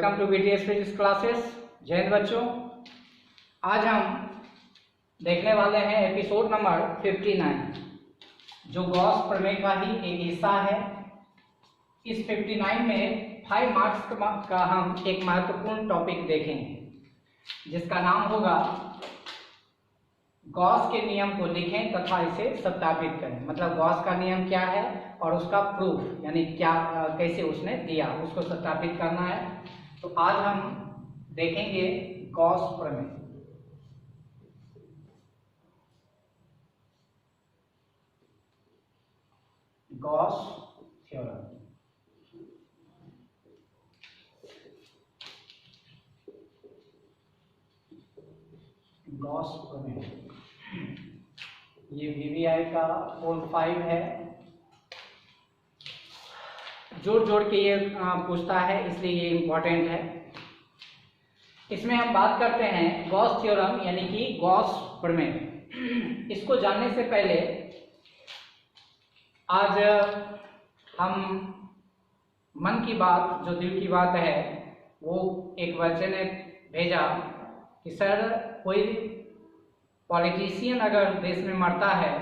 Welcome to BTS physics classes. जय हिंद बच्चों। आज हम देखने वाले हैं एपिसोड नंबर 59, जो गॉस प्रमेय का ही एक हिस्सा है। इस 59 में 5 मार्क्स का हम एक महत्वपूर्ण टॉपिक देखेंगे, जिसका नाम होगा गॉस के नियम को लिखें तथा इसे सत्यापित करें। मतलब गॉस का नियम क्या है और उसका प्रूफ, यानी क्या कैसे उसने दिया, उसको सत्यापित करना है। तो आज हम देखेंगे गॉस प्रमेय। Gauss theorem. गॉस प्रमेय ये VBI का पोल 5 है। जोड़ के ये पूछता है, इसलिए ये इम्पोर्टेंट है। इसमें हम बात करते हैं गॉस थ्योरम यानी कि गॉस प्रमेय। इसको जानने से पहले आज हम मन की बात, जो दिल की बात है, वो एक बच्चे ने भेजा कि सर कोई पॉलिटिशियन अगर देश में मरता है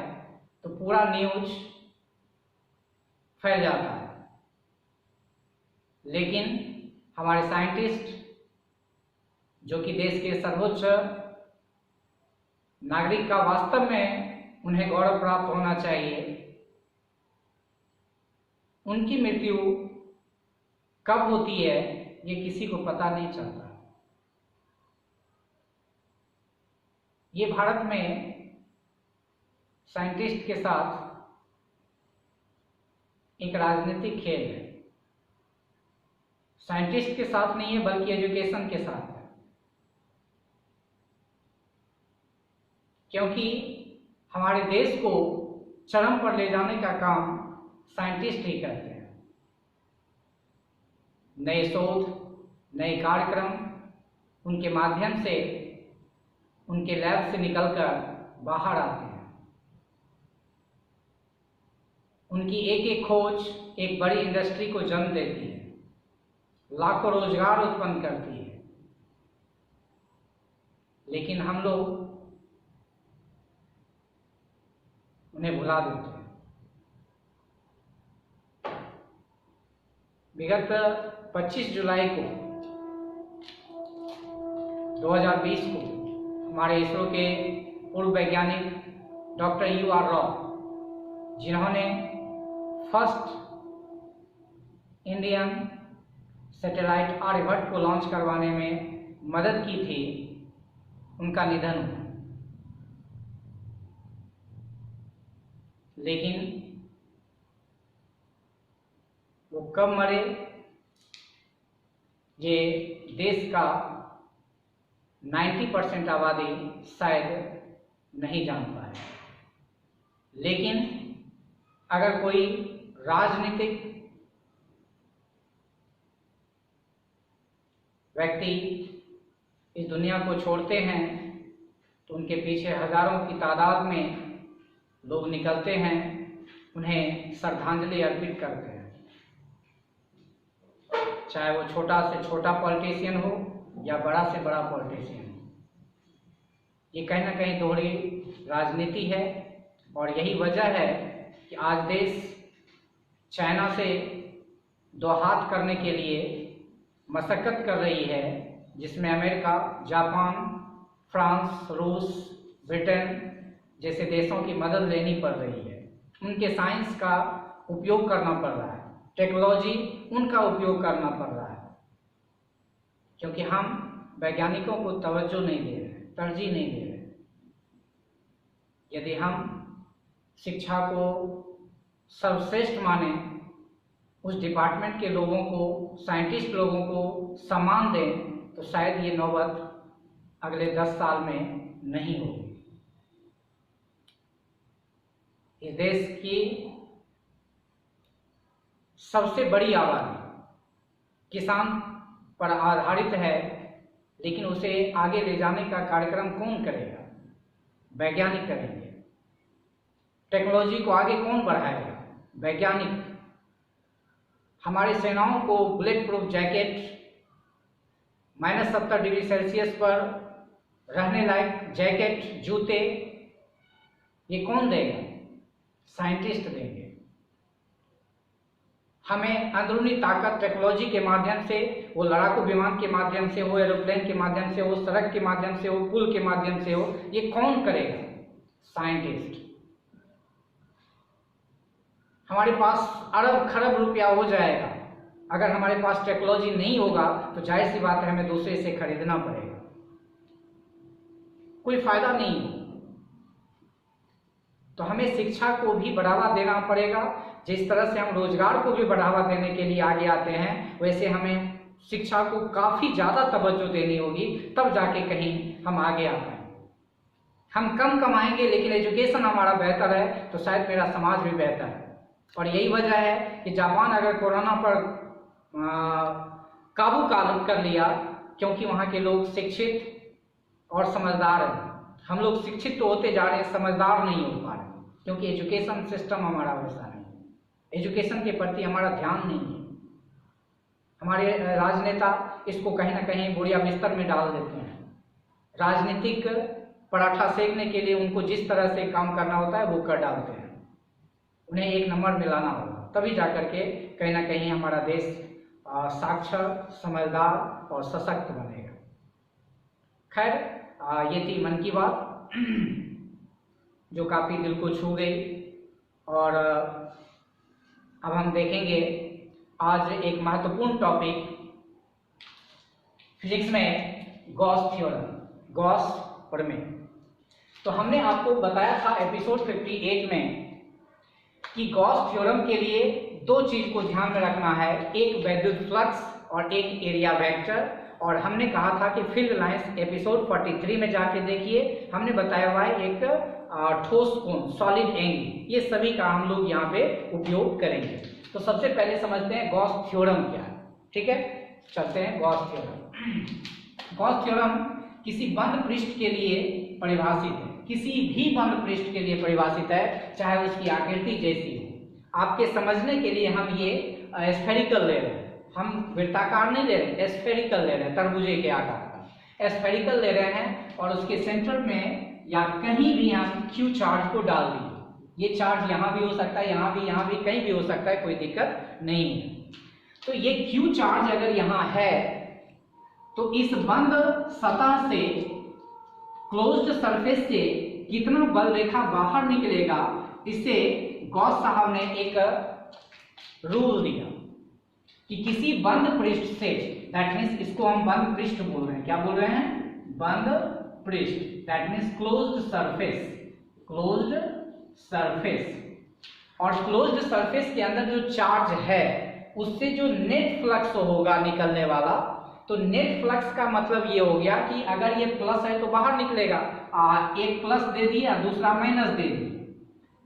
तो पूरा न्यूज फैल जाता है, लेकिन हमारे साइंटिस्ट, जो कि देश के सर्वोच्च नागरिक का वास्तव में उन्हें गौरव प्राप्त होना चाहिए, उनकी मृत्यु कब होती है ये किसी को पता नहीं चलता। ये भारत में साइंटिस्ट के साथ एक राजनीतिक खेल है। साइंटिस्ट के साथ नहीं है, बल्कि एजुकेशन के साथ है, क्योंकि हमारे देश को चरम पर ले जाने का काम साइंटिस्ट ही करते हैं। नए शोध, नए कार्यक्रम उनके माध्यम से, उनके लैब से निकलकर बाहर आते हैं। उनकी एक एक खोज एक बड़ी इंडस्ट्री को जन्म देती है, लाखों रोजगार उत्पन्न करती है। लेकिन हम लोग उन्हें भुला देते हैं। विगत 25 जुलाई को 2020 को हमारे इसरो के पूर्व वैज्ञानिक डॉक्टर UR राव, जिन्होंने फर्स्ट इंडियन सैटेलाइट आर्यभट्ट को लॉन्च करवाने में मदद की थी, उनका निधन हुआ। लेकिन वो कब मरे ये देश का 90% आबादी शायद नहीं जानता है। लेकिन अगर कोई राजनीतिक व्यक्ति इस दुनिया को छोड़ते हैं तो उनके पीछे हजारों की तादाद में लोग निकलते हैं, उन्हें श्रद्धांजलि अर्पित करते हैं। चाहे वो छोटा से छोटा पॉलिटिशियन हो या बड़ा से बड़ा पॉलिटिशियन हो। ये कहीं ना कहीं दोहरी राजनीति है, और यही वजह है कि आज देश चाइना से दो हाथ करने के लिए मशक्कत कर रही है, जिसमें अमेरिका, जापान, फ्रांस, रूस, ब्रिटेन जैसे देशों की मदद लेनी पड़ रही है। उनके साइंस का उपयोग करना पड़ रहा है, टेक्नोलॉजी उनका उपयोग करना पड़ रहा है, क्योंकि हम वैज्ञानिकों को तवज्जो नहीं दे रहे, तरजीह नहीं दे रहे। यदि हम शिक्षा को सर्वश्रेष्ठ माने, उस डिपार्टमेंट के लोगों को, साइंटिस्ट लोगों को सम्मान दें, तो शायद ये नौबत अगले 10 साल में नहीं होगी। इस देश की सबसे बड़ी आबादी किसान पर आधारित है, लेकिन उसे आगे ले जाने का कार्यक्रम कौन करेगा? वैज्ञानिक करेंगे। टेक्नोलॉजी को आगे कौन बढ़ाएगा? वैज्ञानिक। हमारी सेनाओं को bullet proof jacket -70 degree Celsius पर रहने लायक जैकेट, जूते, ये कौन देगा? साइंटिस्ट देंगे। हमें अंदरूनी ताकत टेक्नोलॉजी के माध्यम से, वो लड़ाकू विमान के माध्यम से हो, एरोप्लेन के माध्यम से हो, सड़क के माध्यम से हो, पुल के माध्यम से हो, ये कौन करेगा? साइंटिस्ट। हमारे पास अरब खरब रुपया हो जाएगा, अगर हमारे पास टेक्नोलॉजी नहीं होगा तो जाहिर सी बात है हमें दूसरे से खरीदना पड़ेगा, कोई फायदा नहीं है। तो हमें शिक्षा को भी बढ़ावा देना पड़ेगा। जिस तरह से हम रोजगार को भी बढ़ावा देने के लिए आगे आते हैं, वैसे हमें शिक्षा को काफी ज्यादा तवज्जो देनी होगी, तब जाके कहीं हम आगे आ पाएंगे। हम कम कमाएंगे लेकिन एजुकेशन हमारा बेहतर है तो शायद मेरा समाज भी बेहतर है। और यही वजह है कि जापान अगर कोरोना पर काबू कर लिया, क्योंकि वहाँ के लोग शिक्षित और समझदार हैं। हम लोग शिक्षित तो होते जा रहे हैं, समझदार नहीं हो पा रहे, क्योंकि एजुकेशन सिस्टम हमारा वैसा नहीं है, एजुकेशन के प्रति हमारा ध्यान नहीं है। हमारे राजनेता इसको कहीं ना कहीं बुढ़िया बिस्तर में डाल देते हैं। राजनीतिक पराठा सेकने के लिए उनको जिस तरह से काम करना होता है वो कर डालते हैं। उन्हें एक नंबर में लाना होगा, तभी जाकर के कहीं ना कहीं हमारा देश साक्षर, समझदार और सशक्त बनेगा। खैर, ये थी मन की बात जो काफ़ी दिल को छू गई। और अब हम देखेंगे आज एक महत्वपूर्ण टॉपिक, फिजिक्स में गॉस थ्योरम, गॉस प्रमेय। तो हमने आपको बताया था एपिसोड 58 में कि गॉस थ्योरम के लिए दो चीज को ध्यान में रखना है, एक विद्युत फ्लक्स और एक एरिया वेक्टर। और हमने कहा था कि फील्ड लाइंस एपिसोड 43 में जाके देखिए, हमने बताया हुआ है एक ठोस कोण, सॉलिड एंगल, ये सभी का हम लोग यहाँ पे उपयोग करेंगे। तो सबसे पहले समझते हैं गॉस थ्योरम क्या है। ठीक है, चलते हैं गॉस थ्योरम। गॉस थ्योरम किसी बंद पृष्ठ के लिए परिभाषित है, किसी भी बंद पृष्ठ के लिए परिभाषित है, चाहे उसकी आकृति जैसी हो। आपके समझने के लिए हम ये स्फेरिकल ले रहे हैं, हम वृत्ताकार नहीं ले रहे, स्फेरिकल ले रहे हैं, तरबूजे के आकार का स्फेरिकल ले रहे हैं। और उसके सेंटर में या कहीं भी हम क्यू चार्ज को डाल दिए। ये चार्ज यहाँ भी हो सकता है, यहाँ भी, कहीं भी हो सकता है, कोई दिक्कत नहीं है। तो ये क्यू चार्ज अगर यहाँ है तो इस बंद सतह से, क्लोज्ड सरफेस से कितना बल रेखा बाहर निकलेगा, इसे गॉस साहब ने एक रूल दिया कि किसी बंद पृष्ठ से, दैट मीन्स इसको हम बंद पृष्ठ बोल रहे हैं, क्या बोल रहे हैं? बंद पृष्ठ, that means closed surface, closed surface. और क्लोज्ड सरफेस के अंदर जो चार्ज है उससे जो नेट फ्लक्स होगा निकलने वाला, तो नेट फ्लक्स का मतलब ये हो गया कि अगर ये प्लस है तो बाहर निकलेगा, एक प्लस दे दिया, दूसरा माइनस दे दिया,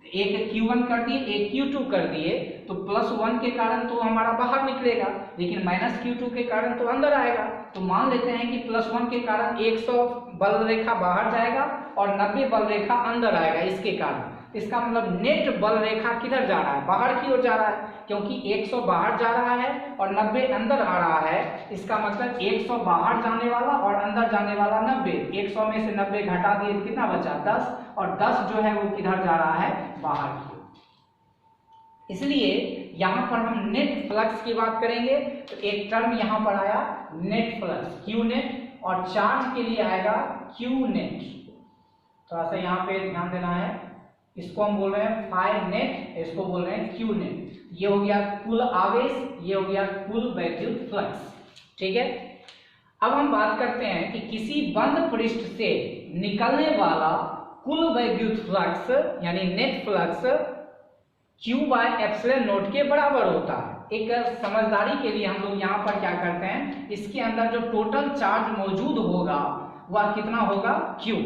एक Q1 कर दिए, एक Q2 कर दिए, तो +1 के कारण तो हमारा बाहर निकलेगा, लेकिन -Q2 के कारण तो अंदर आएगा। तो मान लेते हैं कि +1 के कारण 100 बल रेखा बाहर जाएगा और 90 बल रेखा अंदर आएगा। इसके कारण इसका मतलब नेट बल रेखा किधर जा रहा है? बाहर की ओर जा रहा है, क्योंकि 100 बाहर जा रहा है और 90 अंदर आ रहा है। इसका मतलब 100 बाहर जाने वाला और अंदर जाने वाला 90, 100 में से 90 घटा दिए, कितना बचा? 10, और 10 जो है वो किधर जा रहा है? बाहर की ओर। इसलिए यहाँ पर हम नेट फ्लक्स की बात करेंगे तो एक टर्म यहाँ पर आया नेट फ्लक्स, क्यू नेट, और चार्ज के लिए आएगा क्यू नेट। थोड़ा सा यहाँ पे ध्यान देना है, इसको हम बोल रहे हैं फाई नेट, इसको बोल रहे हैं क्यू नेट। ये हो गया कुल आवेश, ये हो गया कुल वैद्युत फ्लक्स। ठीक है, अब हम बात करते हैं कि किसी बंद पृष्ठ से निकलने वाला कुल वैद्युत फ्लक्स यानी नेट फ्लक्स Q/ε0 के बराबर होता है। एक समझदारी के लिए हम लोग यहाँ पर क्या करते हैं, इसके अंदर जो टोटल चार्ज मौजूद होगा वह कितना होगा? Q।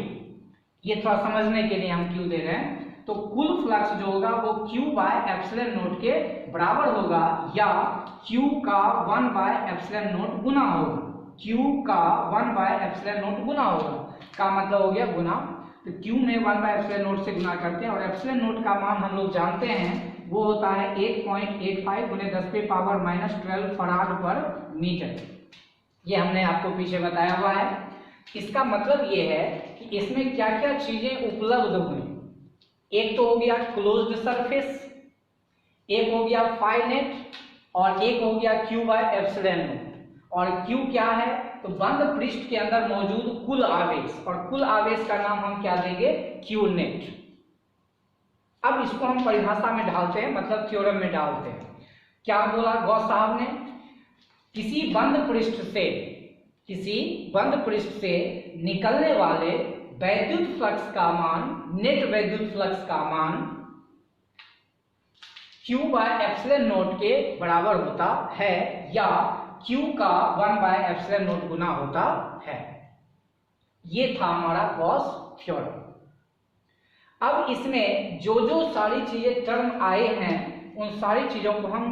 ये थोड़ा समझने के लिए हम Q दे रहे हैं। तो कुल फ्लक्स जो होगा वो Q/ε0 के बराबर होगा, या Q का 1/ε0 गुना होगा, Q का 1/ε0 गुना होगा, का मतलब हो गया गुना। तो Q में 1/ε0 से गुना करते हैं और ε0 का मान हम लोग जानते हैं, वो होता है 8.85 × 10⁻12 फराड पर मीटर। ये हमने आपको पीछे बताया हुआ है। इसका मतलब ये है कि इसमें क्या क्या चीजें उपलब्ध हुई। एक तो हो गया क्लोज्ड सरफेस, एक हो गया फाइनेट, और एक हो गया क्यू बाय एप्सिलॉन नॉट। और क्यू क्या है, तो बंद पृष्ठ के अंदर मौजूद कुल आवेश, और कुल आवेश का नाम हम क्या देंगे, क्यू नेट। अब इसको हम परिभाषा में डालते हैं, मतलब थ्योरम में डालते हैं। क्या बोला गॉस साहब ने, किसी बंद पृष्ठ से निकलने वाले वैद्युत फ्लक्स का मान, नेट वैद्युत फ्लक्स का मान Q बाय एप्सिलॉन नॉट के बराबर होता है, या Q का 1 बाय एप्सिलॉन नॉट गुना होता है। ये था हमारा गॉस थ्योरम। अब इसमें जो जो सारी चीजें टर्म आए हैं उन सारी चीजों को हम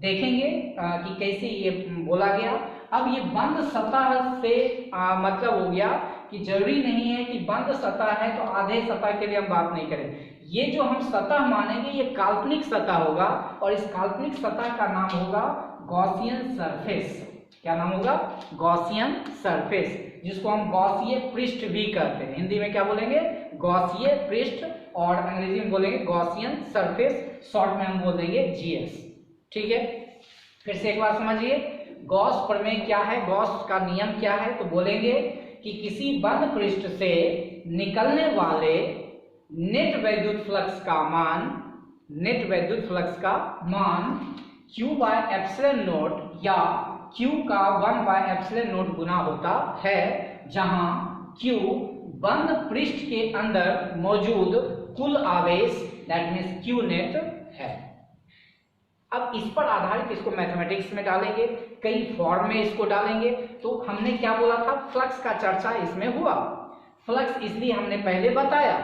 देखेंगे कि कैसे ये बोला गया। अब ये बंद सतह से मतलब हो गया कि जरूरी नहीं है कि बंद सतह है तो आधे सतह के लिए हम बात नहीं करें। ये जो हम सतह मानेंगे ये काल्पनिक सतह होगा, और इस काल्पनिक सतह का नाम होगा गॉसियन सरफेस। क्या नाम होगा, गॉसियन सरफेस, जिसको हम गॉसीय पृष्ठ भी कहते हैं। हिंदी में क्या बोलेंगे, गॉसीय पृष्ठ, और अंग्रेजी में बोलेंगे गॉसियन सरफेस, शॉर्ट में हम बोल देंगे जीएस। ठीक है, फिर से एक बार समझिए, गॉस प्रमेय क्या है, गॉस का नियम क्या है। तो बोलेंगे कि किसी बंद पृष्ठ से निकलने वाले नेट वैद्युत फ्लक्स का मान Q बाय एप्सिलॉन नॉट या Q का 1 बाय एप्सिलॉन नॉट गुना होता है, जहां Q बंद पृष्ठ के अंदर मौजूद कुल आवेश, दैट मीन्स Q नेट है। अब इस पर आधारित इसको मैथमेटिक्स में डालेंगे, कई फॉर्म में इसको डालेंगे। तो हमने क्या बोला था, फ्लक्स का चर्चा इसमें हुआ। फ्लक्स इसलिए हमने पहले बताया,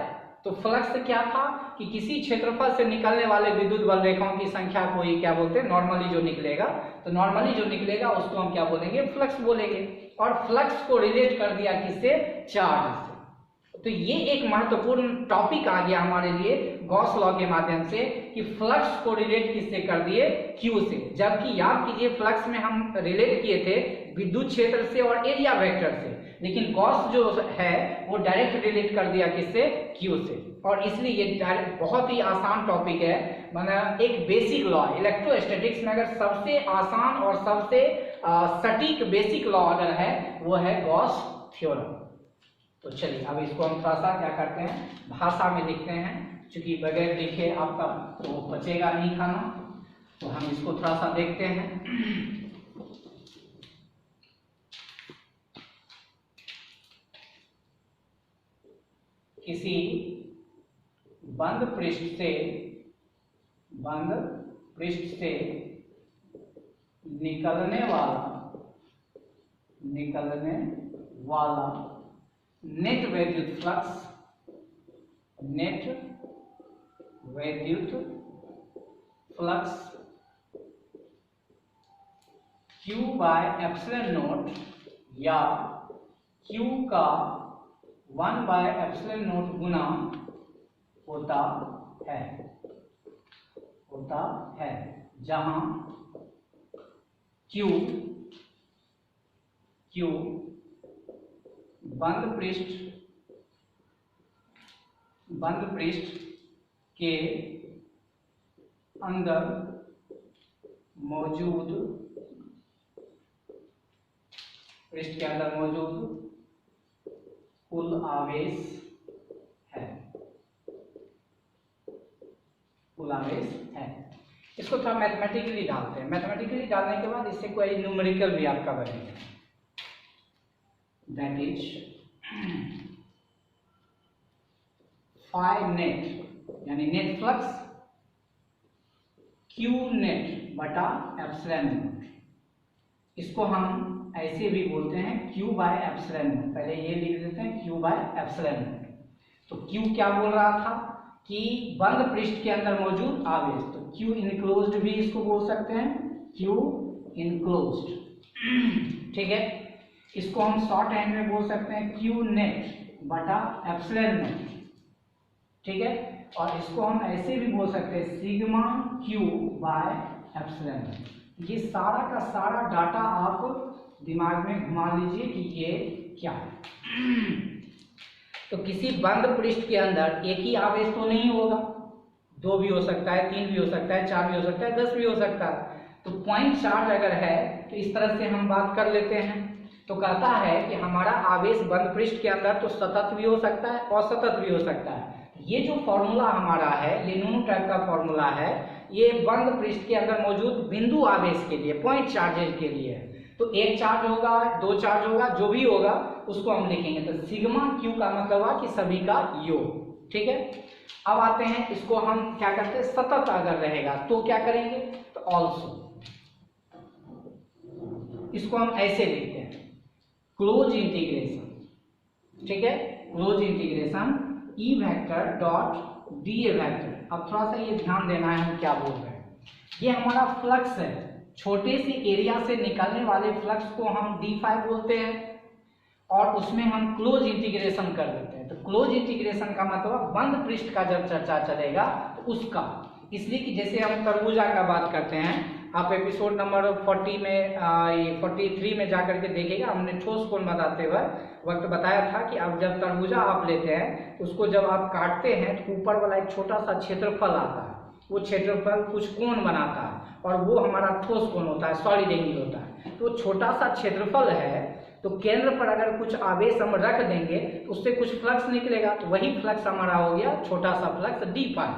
तो फ्लक्स क्या था कि किसी क्षेत्रफल से निकलने वाले विद्युत बल रेखाओं की संख्या को ही क्या बोलते हैं, नॉर्मली जो निकलेगा, तो नॉर्मली जो निकलेगा उसको हम क्या बोलेंगे, फ्लक्स बोलेंगे। और फ्लक्स को रिलेट कर दिया किससे, चार्ज से। तो ये एक महत्वपूर्ण टॉपिक आ गया हमारे लिए गॉस लॉ के माध्यम से, कि फ्लक्स को रिलेट किससे कर दिए, क्यू से। जबकि याद कीजिए फ्लक्स में हम रिलेट किए थे विद्युत क्षेत्र से और एरिया वेक्टर से, लेकिन गॉस जो है वो डायरेक्ट रिलेट कर दिया किससे, क्यू से। और इसलिए ये बहुत ही आसान टॉपिक है, मतलब एक बेसिक लॉ। इलेक्ट्रोस्टैटिक्स में अगर सबसे आसान और सबसे सटीक बेसिक लॉ अगर है वो है गॉस थ्योरम। तो चलिए अब इसको हम थोड़ा सा क्या करते हैं, भाषा में लिखते हैं, क्योंकि बगैर लिखे आपका तो बचेगा नहीं खाना। तो हम इसको थोड़ा सा देखते हैं। किसी बंद पृष्ठ से निकलने वाला नेट वैद्युत flux Q by epsilon not या Q का 1 बाय एप्सिलॉन नॉट गुना होता है, जहां Q बंद पृष्ठ के अंदर मौजूद कुल आवेश है। इसको थोड़ा मैथमेटिकली डालते हैं। मैथमेटिकली डालने के बाद इससे कोई न्यूमेरिकल भी आपका बनेगा, दैट इज फाई नेट यानी नेट फ्लक्स Q नेट बटा एप्सिलॉन नॉट। इसको हम ऐसे भी बोलते हैं Q बाय एप्सिलॉन नॉट। पहले ये लिख देते हैं Q बाय एप्सिलॉन नॉट। तो Q क्या बोल रहा था कि बंद पृष्ठ के अंदर मौजूद आवेश, तो Q इनक्लोज्ड भी इसको बोल सकते हैं, Q इनक्लोज्ड। ठीक है, इसको हम शॉर्ट हैंड में बोल सकते हैं Q नेट बटा एप्सिलॉन नॉट। ठीक है, और इसको हम ऐसे भी बोल सकते हैं sigma Q by epsilon not. ये सारा का सारा डाटा आप दिमाग में घुमा लीजिए कि ये क्या है। तो किसी बंद पृष्ठ के अंदर एक ही आवेश तो नहीं होगा, 2 भी हो सकता है, 3 भी हो सकता है, 4 भी हो सकता है, 10 भी हो सकता है। तो पॉइंट चार्ज अगर है तो इस तरह से हम बात कर लेते हैं। तो कहता है कि हमारा आवेश बंद पृष्ठ के अंदर तो सतत भी हो सकता है, असतत भी हो सकता है। ये जो फॉर्मूला हमारा है, ये नोनो टाइप का फॉर्मूला है, ये बंद पृष्ठ के अंदर मौजूद बिंदु आवेश के लिए, पॉइंट चार्जेज के लिए। तो एक चार्ज होगा, 2 चार्ज होगा, जो भी होगा उसको हम लिखेंगे। तो सिग्मा क्यू का मतलब है कि सभी का योग। ठीक है, अब आते हैं इसको हम क्या करते हैं, सतत अगर रहेगा तो क्या करेंगे, तो ऑल्सो इसको हम ऐसे लिखते हैं, क्लोज इंटीग्रेशन। ठीक है, close integration E vector dot D A vector. अब थोड़ा सा ये ध्यान देना है हम क्या बोल रहे हैं। ये हमारा फ्लक्स है, छोटे से एरिया से निकलने वाले फ्लक्स को हम d5 बोलते हैं और उसमें हम क्लोज इंटीग्रेशन कर देते हैं। तो क्लोज इंटीग्रेशन का मतलब बंद पृष्ठ का जब चर्चा चलेगा तो उसका, इसलिए कि जैसे हम तरबूजा का बात करते हैं, आप एपिसोड नंबर 40 में 43 में जाकर के देखिएगा, हमने ठोस कोण बताते हुए वक्त बताया था कि अब जब तरबूजा आप लेते हैं तो उसको जब आप काटते हैं तो ऊपर वाला एक छोटा सा क्षेत्रफल आता है, वो क्षेत्रफल कुछ कोण बनाता है और वो हमारा ठोस कोण होता है, सॉलिड एंगल होता है। तो छोटा सा क्षेत्रफल है, तो केंद्र पर अगर कुछ आवेश हम रख देंगे तो उससे कुछ फ्लक्स निकलेगा, तो वही फ्लक्स हमारा हो गया छोटा सा फ्लक्स d5।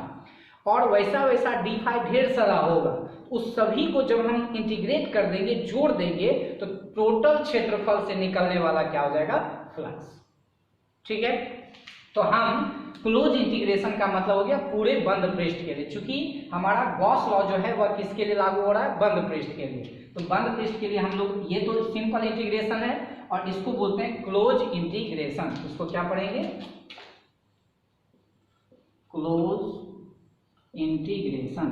और वैसा वैसा d5 ढेर सारा होगा, उस सभी को जब हम इंटीग्रेट कर देंगे, जोड़ देंगे, तो टोटल क्षेत्रफल से निकलने वाला क्या हो जाएगा, फ्लक्स। ठीक है, तो हम क्लोज इंटीग्रेशन का मतलब हो गया पूरे बंद पृष्ठ के लिए, चूंकि हमारा गॉस लॉ जो है वह किसके लिए लागू हो रहा है, बंद पृष्ठ के लिए। तो बंद पृष्ठ के लिए हम लोग, ये तो सिंपल इंटीग्रेशन है और इसको बोलते हैं क्लोज इंटीग्रेशन। इसको क्या पढ़ेंगे, क्लोज इंटीग्रेशन।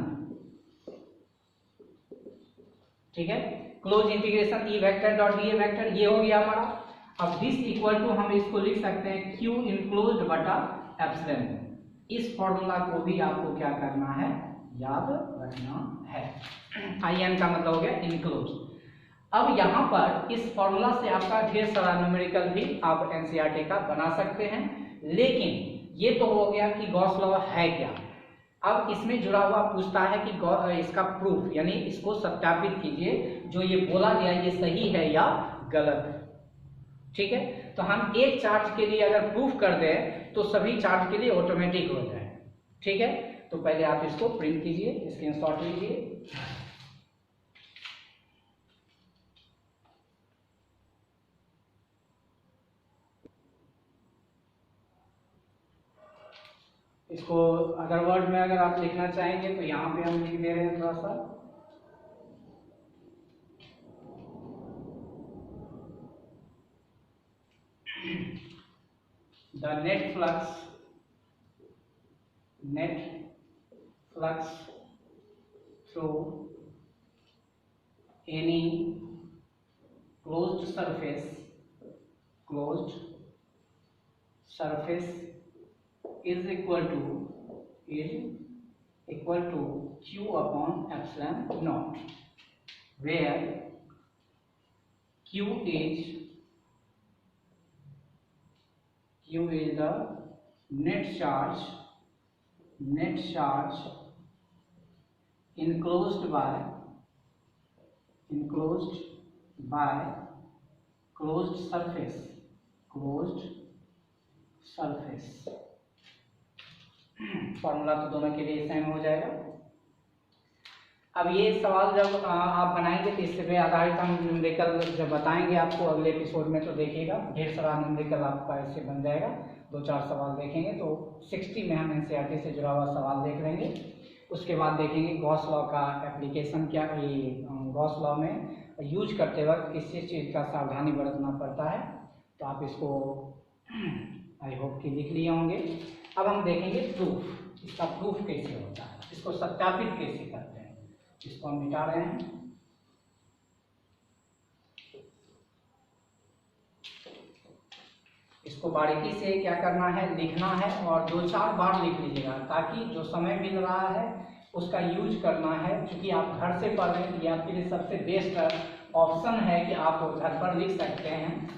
ठीक है, close integration E vector dot D A vector, ये हो गया हमारा। अब दिस इक्वल टू हम इसको लिख सकते हैं क्यू इनक्लोज्ड बटा एप्सिलॉन। इस फॉर्मूला को भी आपको क्या करना है, याद रखना है। आई एन का मतलब हो गया इनक्लोज। अब यहाँ पर इस फॉर्मूला से आपका ढेर सारा न्यूमेरिकल भी आप एनसीईआरटी का बना सकते हैं, लेकिन ये तो हो गया कि गॉस लॉ है क्या। अब इसमें जुड़ा हुआ पूछता है कि इसका प्रूफ, यानी इसको सत्यापित कीजिए, जो ये बोला गया ये सही है या गलत है। ठीक है, तो हम एक चार्ज के लिए अगर प्रूफ कर दें तो सभी चार्ज के लिए ऑटोमेटिक हो जाए। ठीक है, तो पहले आप इसको प्रिंट कीजिए, स्क्रीनशॉट लीजिए। इसको अदर वर्ड में अगर आप लिखना चाहेंगे तो यहाँ पे हम लिख दे रहे हैं थोड़ा सा, the net flux through any closed surface is equal to q upon epsilon naught, where q is the net charge enclosed by closed surface। Formula तो दोनों के लिए सेम हो जाएगा। अब ये सवाल जब आप बनाएंगे तो इससे पे आधारित हम न्यूमेरिकल जब बताएंगे आपको अगले एपिसोड में, तो देखिएगा ढेर सारा न्यूमेरिकल आपका इससे बन जाएगा। 2-4 सवाल देखेंगे तो 60 में हम एनसीईआरटी से जुड़ा हुआ सवाल देख लेंगे। उसके बाद देखेंगे गॉस लॉ का एप्लीकेशन क्या, ये गॉस लॉ में यूज करते वक्त किस चीज़ का सावधानी बरतना पड़ता है। तो आप इसको आई होप कि लिख लिए होंगे। अब हम देखेंगे प्रूफ, इसका प्रूफ कैसे होता है, इसको सत्यापित कैसे करते हैं। इसको हम मिटा रहे हैं। इसको बारीकी से क्या करना है, लिखना है और 2-4 बार लिख लीजिएगा, ताकि जो समय मिल रहा है उसका यूज करना है। क्योंकि आप घर से पढ़ रहे हैं, ये आपके लिए सबसे बेस्ट ऑप्शन है कि आप घर पर लिख सकते हैं।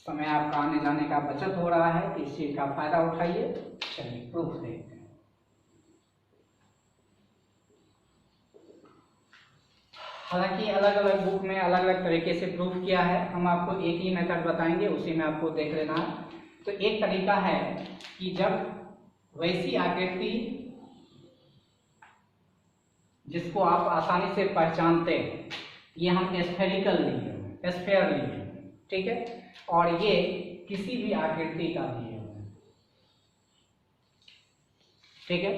समय आपका आने जाने का बचत हो रहा है, इस चीज का फायदा उठाइए। चलिए प्रूफ देखते हैं। हालांकि अलग अलग बुक में अलग अलग तरीके से प्रूफ किया है, हम आपको एक ही मेथड बताएंगे, उसी में आपको देख लेना है। तो एक तरीका है कि जब वैसी आकृति जिसको आप आसानी से पहचानते हैं, ये हम स्फेरिकल लिए, स्फेयर लिए, ठीक है, और ये किसी भी आकृति का लिए हुए, ठीक है।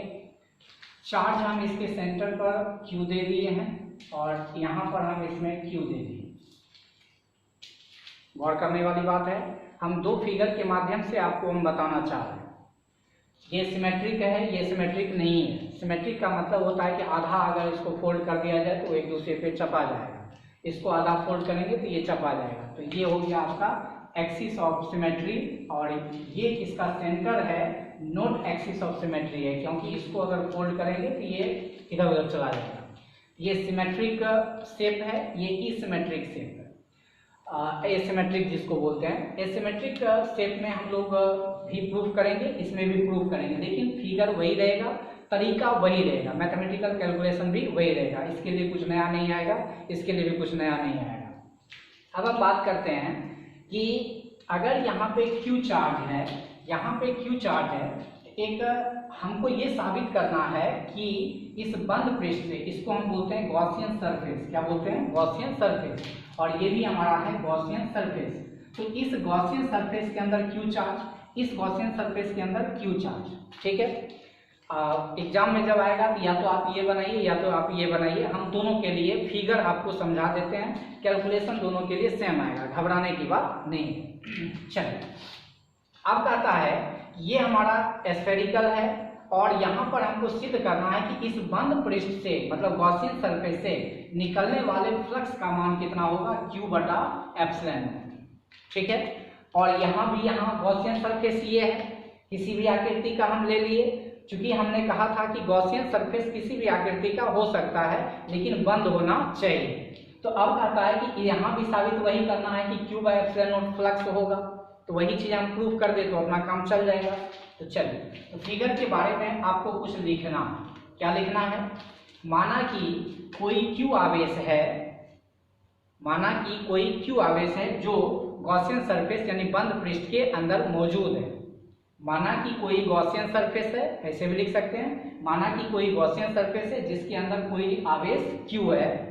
चार्ज हम इसके सेंटर पर Q दे दिए हैं और यहाँ पर हम इसमें Q दे दिए। गौर करने वाली बात है, हम दो फिगर के माध्यम से आपको हम बताना चाह रहे हैं। ये सिमेट्रिक है, ये सिमेट्रिक नहीं है। सिमेट्रिक का मतलब होता है कि आधा अगर इसको फोल्ड कर दिया जाए तो एक दूसरे पे चपा जाएगा, इसको आधा फोल्ड करेंगे तो ये चपा जाएगा। तो ये हो गया आपका एक्सिस ऑफ सिमेट्री, और ये इसका सेंटर है, नॉट एक्सिस ऑफ सिमेट्री है, क्योंकि इसको अगर फोल्ड करेंगे तो ये इधर उधर चला जाएगा। ये सिमेट्रिक शेप है, ये इसिमेट्रिक शेप है, एसिमेट्रिक जिसको बोलते हैं। एसिमेट्रिक शेप में हम लोग भी प्रूफ करेंगे, इसमें भी प्रूफ करेंगे, लेकिन फिगर वही रहेगा, तरीका वही रहेगा, मैथमेटिकल कैलकुलेशन भी वही रहेगा। इसके लिए कुछ नया नहीं आएगा, इसके लिए भी कुछ नया नहीं आएगा। अब हम बात करते हैं कि अगर यहाँ पे Q चार्ज है, यहाँ पे Q चार्ज है, एक हमको ये साबित करना है कि इस बंद पृष्ठ से, इसको हम बोलते हैं गॉसियन सरफेस। क्या बोलते हैं? Gaussian surface. और ये भी हमारा है गॉसियन सरफेस। तो इस गॉसियन सरफेस के अंदर Q चार्ज, इस गॉसियन सरफेस के अंदर Q चार्ज, ठीक है। एग्जाम में जब आएगा तो या तो आप ये बनाइए या तो आप ये बनाइए, हम दोनों के लिए फिगर आपको समझा देते हैं, कैलकुलेशन दोनों के लिए सेम आएगा, घबराने की बात नहीं। चलिए, अब कहता है ये हमारा स्फेरिकल है और यहाँ पर हमको सिद्ध करना है कि इस बंद पृष्ठ से, मतलब गॉसियन सरफेस से निकलने वाले फ्लक्स का मान कितना होगा, Q बटा एप्सिलॉन, ठीक है। और यहाँ भी, यहाँ गॉसियन सरफेस ये है, किसी भी आकृति का हम ले लिए, क्योंकि हमने कहा था कि गॉसियन सरफेस किसी भी आकृति का हो सकता है लेकिन बंद होना चाहिए। तो अब कहता है कि यहाँ भी साबित वही करना है कि Q by epsilon not flux होगा, तो वही चीज हम प्रूफ कर दे तो अपना काम चल जाएगा। तो चलिए, तो फिगर के बारे में आपको कुछ लिखना है। क्या लिखना है? माना कि कोई Q आवेश है, माना कि कोई Q आवेश है जो गॉसियन सरफेस यानी बंद पृष्ठ के अंदर मौजूद है। माना कि कोई गॉसियन सरफेस है, ऐसे भी लिख सकते हैं, माना कि कोई गॉसियन सरफेस है जिसके अंदर कोई आवेश Q है।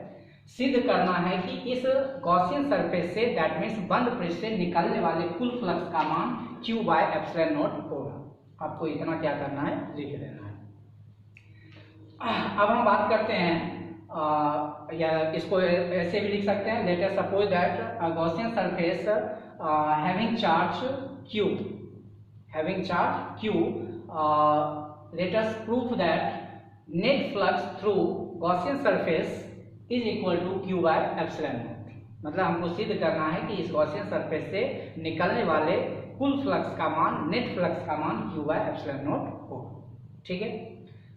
सिद्ध करना है कि इस गॉसियन सरफेस से, दैट मीन्स बंद पृष्ठ से निकलने वाले कुल फ्लक्स का मान Q बाय एप्सिलॉन नॉट होगा। आपको इतना क्या करना है, लिख देना है। अब हम बात करते हैं, या इसको ऐसे भी लिख सकते हैं, let us suppose that Gaussian surface having charge Q, having charge Q, let us prove that net flux through Gaussian surface is equal to Q by epsilon naught। मतलब हमको सिद्ध करना है कि इस गॉसियन सरफेस से निकलने वाले कुल फ्लक्स का मान, नेट फ्लक्स का मान Q by epsilon naught होगा, ठीक है।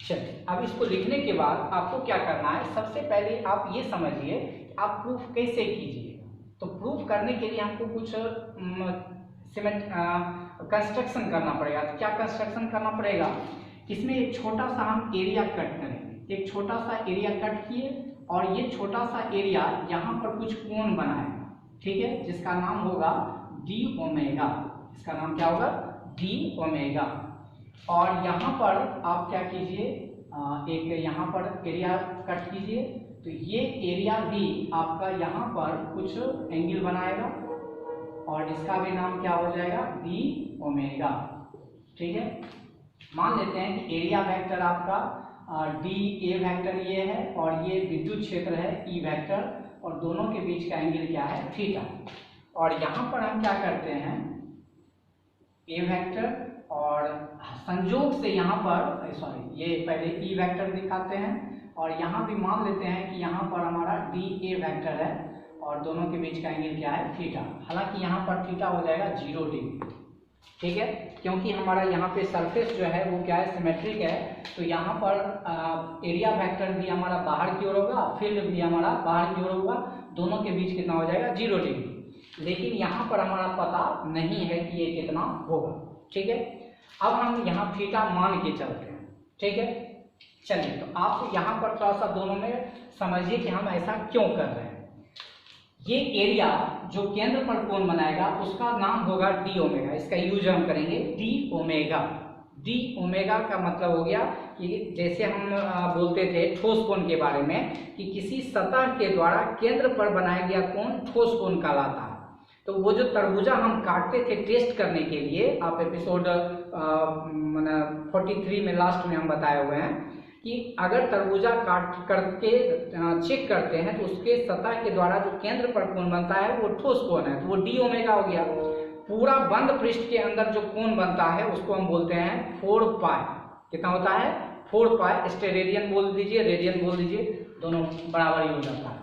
चलिए, अब इसको लिखने के बाद आपको क्या करना है, सबसे पहले आप ये समझिए आप प्रूफ कैसे कीजिएगा। तो प्रूफ करने के लिए हमको कुछ कंस्ट्रक्शन करना पड़ेगा। तो क्या कंस्ट्रक्शन करना पड़ेगा, इसमें एक छोटा सा हम एरिया कट करेंगे, एक छोटा सा एरिया कट किए और ये छोटा सा एरिया यहाँ पर कुछ कोण बनाएगा, ठीक है, जिसका नाम होगा डी ओमेगा। इसका नाम क्या होगा, डी ओमेगा। और यहाँ पर आप क्या कीजिए, एक यहाँ पर एरिया कट कीजिए, तो ये एरिया भी आपका यहाँ पर कुछ एंगल बनाएगा और इसका भी नाम क्या हो जाएगा, डी ओमेगा, ठीक है। मान लेते हैं कि एरिया वेक्टर आपका डी ए वेक्टर ये है और ये विद्युत क्षेत्र है ई वेक्टर, और दोनों के बीच का एंगल क्या है, थीटा। और यहाँ पर हम क्या करते हैं, ए वेक्टर और संयोग से यहाँ पर, सॉरी, ये पहले ई वेक्टर दिखाते हैं और यहाँ भी मान लेते हैं कि यहाँ पर हमारा डी ए वेक्टर है और दोनों के बीच का एंगल क्या है, थीटा। हालांकि यहाँ पर थीटा हो जाएगा 0 डिग्री, ठीक है, क्योंकि हमारा यहाँ पे सरफेस जो है वो क्या है, सिमेट्रिक है, तो यहाँ पर एरिया वेक्टर भी हमारा बाहर की ओर होगा, फील्ड भी हमारा बाहर की ओर होगा, दोनों के बीच कितना हो जाएगा, 0 डिग्री। लेकिन यहाँ पर हमारा पता नहीं है कि ये कितना होगा। ठीक है, अब हम यहाँ थीटा मान के चलते हैं। ठीक है, चलिए, तो आप यहाँ पर थोड़ा सा दोनों में समझिए कि हम ऐसा क्यों कर रहे हैं। ये एरिया जो केंद्र पर कोण बनाएगा उसका नाम होगा डी ओमेगा, इसका यूज हम करेंगे डी ओमेगा। डी ओमेगा का मतलब हो गया कि जैसे हम बोलते थे ठोस कोण के बारे में कि किसी सतह के द्वारा केंद्र पर बनाया गया कोण ठोस कोण कहलाता है। तो वो जो तरबूजा हम काटते थे टेस्ट करने के लिए, आप एपिसोड 43 में लास्ट में हम बताए हुए हैं कि अगर तरबूजा काट करके चेक करते हैं तो उसके सतह के द्वारा जो केंद्र पर कोण बनता है वो ठोस कोण है, तो वो डी ओमेगा हो गया। पूरा बंद पृष्ठ के अंदर जो कोण बनता है उसको हम बोलते हैं 4 पाई। कितना होता है, 4 पाई। स्टेरेडियन बोल दीजिए, रेडियन बोल दीजिए, दोनों बराबर ही हो जाता है।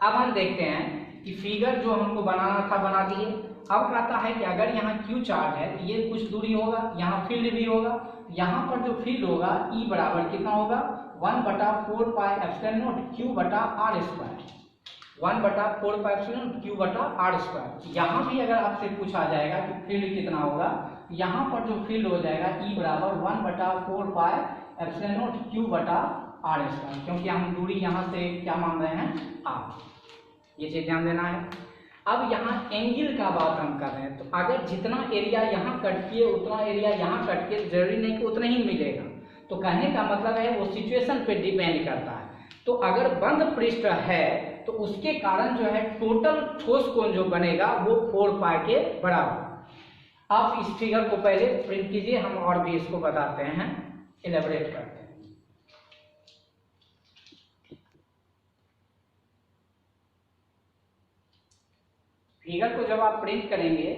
अब हम देखते हैं कि फिगर जो हमको बनाना था बना दिए। अब कहता है कि अगर यहाँ Q चार्ज है तो ये कुछ दूरी होगा, यहाँ फील्ड भी होगा, यहाँ पर जो फील्ड होगा E बराबर कितना होगा, 1/4 पाई एप्सिलॉन नॉट Q बटा R square, 1/4 pi epsilon naught Q बटा R स्क्वायर। यहाँ भी अगर आपसे पूछा जाएगा कि फील्ड कितना होगा, यहाँ पर जो फील्ड हो जाएगा E बराबर 1/4 पाई एप्सिलॉन नॉट Q बटा R स्क्वायर, क्योंकि हम दूरी यहाँ से क्या मान रहे हैं, R। ये चीज ध्यान देना है। अब यहाँ एंगल का बात हम कर रहे हैं, तो अगर जितना एरिया यहाँ कट किए उतना एरिया यहाँ कट के, जरूरी नहीं कि उतना ही मिलेगा। तो कहने का मतलब है वो सिचुएशन पे डिपेंड करता है। तो अगर बंद पृष्ठ है तो उसके कारण जो है टोटल ठोस कोण जो बनेगा वो 4 पाई के बराबर। आप इस फिगर को पहले प्रिंट कीजिए, हम और भी इसको बताते हैं, इलेबोरेट करते हैं। फिगर को जब आप प्रिंट करेंगे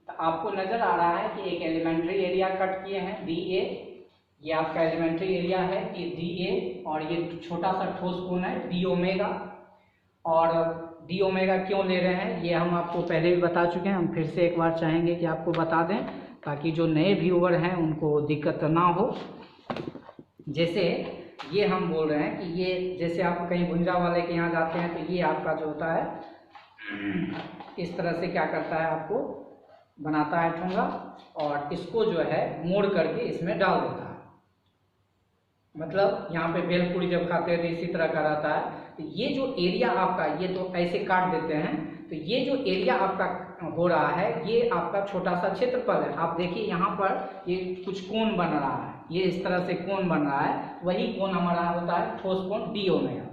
तो आपको नजर आ रहा है कि एक एलिमेंट्री एरिया कट किए हैं डी ए, ये आपका एलिमेंट्री एरिया है कि डी ए, और ये छोटा सा ठोस कोण है डी ओमेगा। और डी ओमेगा क्यों ले रहे हैं ये हम आपको पहले भी बता चुके हैं, हम फिर से एक बार चाहेंगे कि आपको बता दें ताकि जो नए व्यूअर हैं उनको दिक्कत ना हो। जैसे ये हम बोल रहे हैं कि ये जैसे आप कहीं भुंजा वाले के यहाँ जाते हैं तो ये आपका जो होता है इस तरह से क्या करता है, आपको बनाता है ठोंगा और इसको जो है मोड़ करके इसमें डाल देता है। मतलब यहाँ पे भेलपूरी जब खाते हैं तो इसी तरह का रहता है। तो ये जो एरिया आपका, ये तो ऐसे काट देते हैं, तो ये जो एरिया आपका हो रहा है ये आपका छोटा सा क्षेत्रफल है। आप देखिए यहाँ पर ये कुछ कोण बन रहा है, ये इस तरह से कोण बन रहा है, वही कोण हमारा होता है ठोस कोण डी ओमेगा।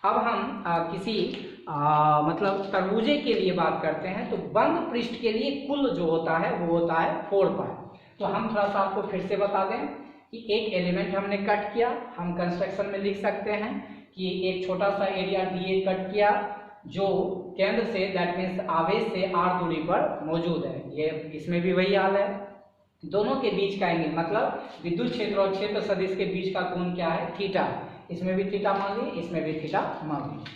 अब हम किसी मतलब तरबूजे के लिए बात करते हैं तो बंद पृष्ठ के लिए कुल जो होता है वो होता है 4 पाई। तो हम थोड़ा सा आपको फिर से बता दें कि एक एलिमेंट हमने कट किया, हम कंस्ट्रक्शन में लिख सकते हैं कि एक छोटा सा एरिया डी ए कट किया जो केंद्र से, दैट मीन्स आवेश से r दूरी पर मौजूद है। ये इसमें भी वही हाल है, दोनों के बीच का एंगल मतलब विद्युत क्षेत्र और क्षेत्र सदिश के बीच का कोण क्या है, थीटा। इसमें भी थीटा मान ली, इसमें भी थीटा मान ली।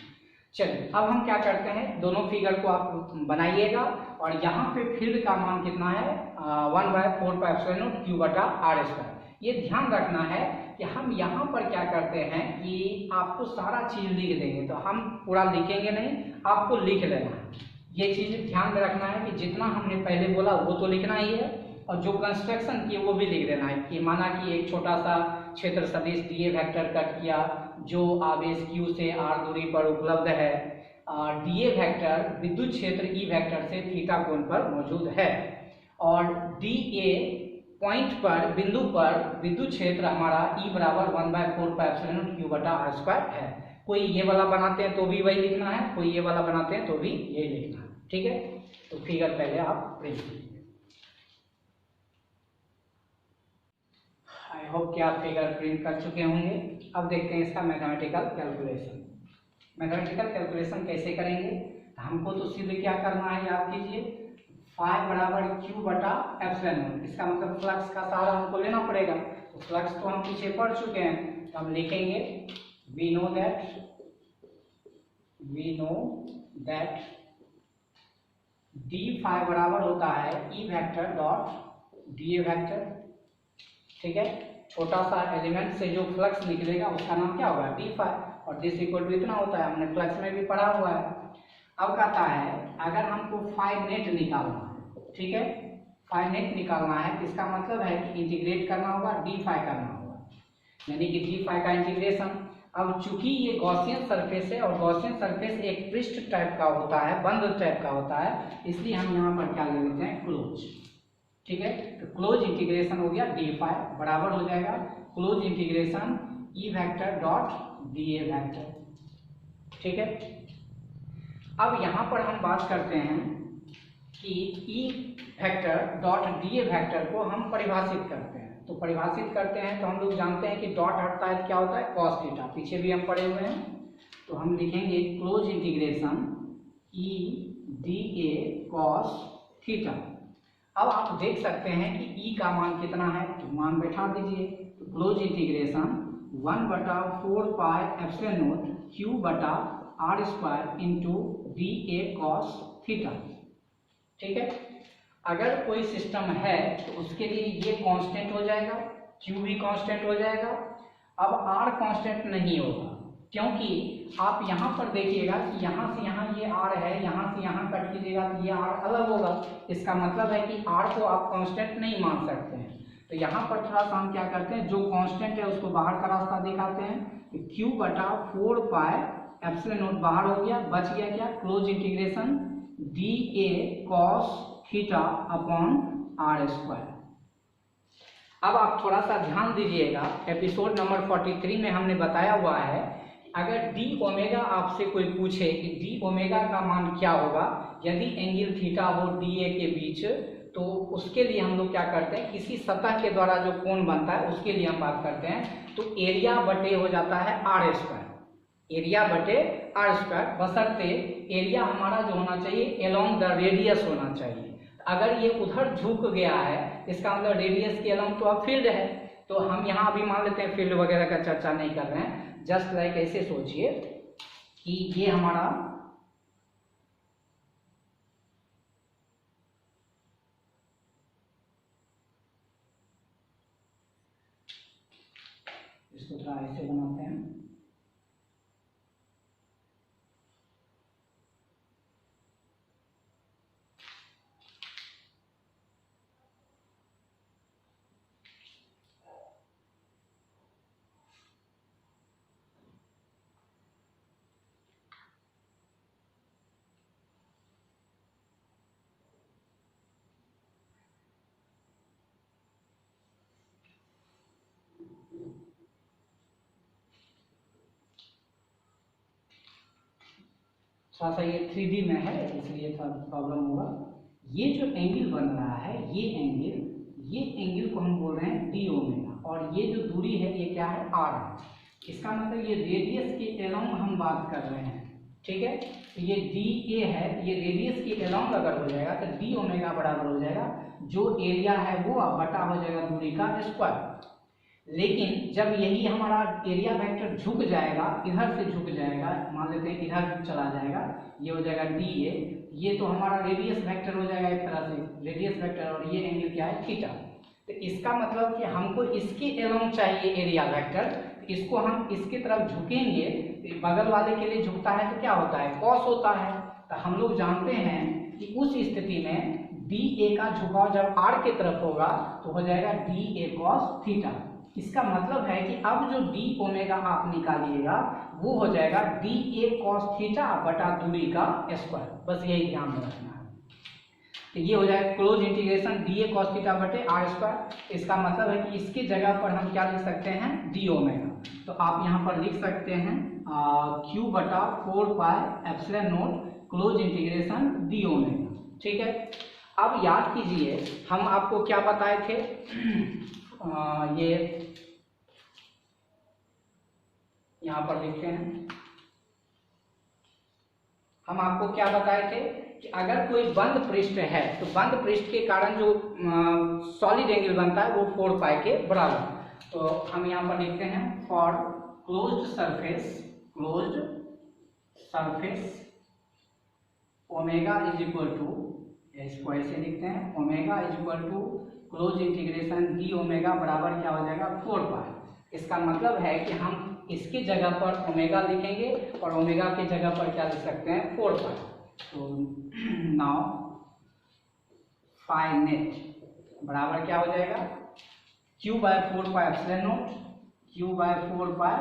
चलिए अब हम क्या करते हैं, दोनों फिगर को आप बनाइएगा और यहाँ पे फील्ड का मान कितना है, 1/4 पाई एप्सिलॉन नॉट Q बटा R स्क्वायर। ये ध्यान रखना है कि हम यहाँ पर क्या करते हैं कि आपको सारा चीज लिख देंगे, तो हम पूरा लिखेंगे नहीं, आपको लिख लेना है। ये चीज ध्यान में रखना है कि जितना हमने पहले बोला वो तो लिखना ही है, और जो कंस्ट्रक्शन किए वो भी लिख देना है कि माना कि एक छोटा सा क्षेत्र सदिश डी ए वेक्टर कट किया जो आवेश Q से R दूरी पर उपलब्ध है, डी ए वेक्टर विद्युत क्षेत्र E वेक्टर से थीटा कोण पर मौजूद है, और डी ए पॉइंट पर, बिंदु पर विद्युत क्षेत्र हमारा E बराबर 1/4 पाई एप्सिलॉन नॉट Q बटा R स्क्वायर है। कोई ये वाला बनाते हैं तो भी वही लिखना है, कोई ये वाला बनाते हैं तो भी यही लिखना है। ठीक है, तो फिगर पहले आप प्रिंट कीजिए। आई होप कि आप फिगर प्रिंट कर चुके होंगे। अब देखते हैं इसका मैथमेटिकल कैलकुलेशन। मैथमेटिकल कैलकुलेशन कैसे करेंगे, हमको तो सीधे क्या करना है, याद कीजिए, फाई बराबर Q बटा एप्सिलॉन नॉट। इसका मतलब फ्लक्स का सहारा हमको लेना पड़ेगा, तो फ्लक्स तो हम पीछे पढ़ चुके हैं, तो हम लिखेंगे we know that D phi बराबर होता है E vector dot D A vector, ठीक है। छोटा सा एलिमेंट से जो फ्लक्स निकलेगा उसका नाम क्या होगा, डी फाई, और दिस इक्वल टू इतना होता है, हमने फ्लक्स में भी पढ़ा हुआ है। अब कहता है अगर हमको फाई नेट निकालना है, ठीक है, फाई नेट निकालना है, इसका मतलब है कि इंटीग्रेट करना होगा, डी फाई करना होगा, यानी कि डी फाई का इंटीग्रेशन। अब चूंकि ये गॉसियन सरफेस है और गॉसियन सरफेस एक पृष्ठ टाइप का होता है, बंद टाइप का होता है, इसलिए हम यहाँ पर क्या ले लेते हैं, क्लोज, ठीक है। तो क्लोज इंटीग्रेशन हो गया डी फाई बराबर हो जाएगा close integration E vector dot D A vector, ठीक है। अब यहाँ पर हम बात करते हैं कि E vector dot D A vector को हम परिभाषित करते हैं। तो परिभाषित करते हैं तो हम लोग जानते हैं कि डॉट हटता है तो क्या होता है, कॉस थीटा, पीछे भी हम पढ़े हुए हैं। तो हम लिखेंगे close integration E D A cos theta. अब आप देख सकते हैं कि ई का मान कितना है, तो मान बैठा दीजिए। तो close integration 1/4 pi epsilon naught q बटा आर स्क्वायर इंटू डी ए कॉस थीटा, ठीक है। अगर कोई सिस्टम है तो उसके लिए ये कांस्टेंट हो जाएगा, क्यू भी कांस्टेंट हो जाएगा। अब आर कांस्टेंट नहीं होगा, क्योंकि आप यहाँ पर देखिएगा कि यहाँ से यहाँ ये आर है, यहाँ से यहाँ कट कीजिएगा तो ये आर अलग होगा। इसका मतलब है कि आर को आप कांस्टेंट नहीं मान सकते हैं। तो यहाँ पर थोड़ा सा हम क्या करते हैं, जो कांस्टेंट है उसको बाहर का रास्ता दिखाते हैं। तो क्यू बटा 4 पाई एप्सिलॉन नॉट बाहर हो गया, बच गया क्या, क्लोज इंटीग्रेशन डी ए cos theta upon R square. अब आप थोड़ा सा ध्यान दीजिएगा, एपिसोड नंबर 43 में हमने बताया हुआ है अगर डी ओमेगा आपसे कोई पूछे कि डी ओमेगा का मान क्या होगा यदि एंगल थीटा हो डी ए के बीच, तो उसके लिए हम लोग क्या करते हैं, किसी सतह के द्वारा जो कोण बनता है उसके लिए हम बात करते हैं। तो एरिया बटे हो जाता है आर स्क्वायर, एरिया बटे आर स्क्वायर, बशर्ते एरिया हमारा जो होना चाहिए एलोंग द रेडियस होना चाहिए। अगर ये उधर झुक गया है इसका मतलब रेडियस के अलोंग तो अब फील्ड है। तो हम यहाँ अभी मान लेते हैं फील्ड वगैरह का चर्चा नहीं कर रहे हैं, जस्ट लाइक ऐसे सोचिए कि ये हमारा इसको थोड़ा ऐसे बनाते हैं। थोड़ा सा ये 3D में है इसलिए थोड़ा प्रॉब्लम होगा। ये जो एंगल बन रहा है ये एंगल को हम बोल रहे हैं डी ओमेगा, और ये जो दूरी है ये क्या है, आर है। इसका मतलब ये रेडियस के एलोंग हम बात कर रहे हैं, ठीक है। तो ये डी ए है, ये रेडियस के एलोंग अगर हो जाएगा तो डी ओमेगा बराबर हो जाएगा जो एरिया है वो बटा हो जाएगा दूरी का स्क्वायर। लेकिन जब यही हमारा एरिया वेक्टर झुक जाएगा, इधर से झुक जाएगा, मान लेते हैं इधर चला जाएगा, ये हो जाएगा डी ए, ये तो हमारा रेडियस वेक्टर हो जाएगा एक तरह से रेडियस वेक्टर, और ये एंगल क्या है, थीटा। तो इसका मतलब कि हमको इसके एलोंग चाहिए एरिया वेक्टर, तो इसको हम इसकी तरफ झुकेंगे, तो बगल वाले के लिए झुकता है तो क्या होता है, कॉस होता है। तो हम लोग जानते हैं कि उस स्थिति में डी ए का झुकाव जब आर की तरफ होगा तो हो जाएगा डी ए कॉस थीटा। इसका मतलब है कि अब जो डी ओमेगा आप निकालिएगा वो हो जाएगा डी ए कॉस थीटा बटा दूरी का स्क्वायर, बस यही ध्यान में रखना है। तो ये हो जाएगा क्लोज इंटीग्रेशन डी ए कॉस थीटा बटे आर स्क्वायर। इसका मतलब है कि इसकी जगह पर हम क्या लिख सकते हैं, डी ओमेगा। तो आप यहाँ पर लिख सकते हैं क्यू बटा 4 pi epsilon not close integration D omega, ठीक है। अब याद कीजिए हम आपको क्या बताए थे, ये यहाँ पर लिखते हैं, हम आपको क्या बताए थे कि अगर कोई बंद पृष्ठ है तो बंद पृष्ठ के कारण जो सॉलिड एंगल बनता है वो 4 पाई के बराबर। तो हम यहाँ पर लिखते हैं for closed surface omega is equal to इसको ऐसे लिखते हैं, omega is equal to close integration D omega बराबर क्या हो जाएगा 4 पाई। इसका मतलब है कि हम इसकी जगह पर ओमेगा लिखेंगे और ओमेगा की जगह पर क्या लिख सकते हैं 4 पाई। तो नाउ फाई नेट बराबर क्या हो जाएगा q by 4 pi epsilon naught, q by 4 pi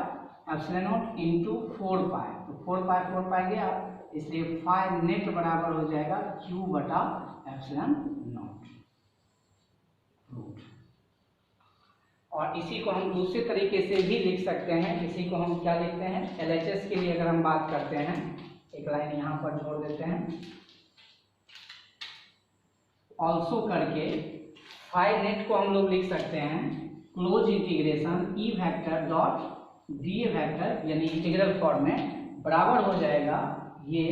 epsilon naught into 4 pi. तो 4 पाई गया, इसलिए फाई नेट बराबर हो जाएगा q बटा एप्सिलॉन नॉट रूट। और इसी को हम दूसरे तरीके से भी लिख सकते हैं। इसी को हम क्या लिखते हैं, LHS के लिए अगर हम बात करते हैं, एक लाइन यहाँ पर जोड़ देते हैं, ऑल्सो करके फाई नेट को हम लोग लिख सकते हैं close integration E vector dot D vector, यानी इंटीग्रल फॉर्म में बराबर हो जाएगा, ये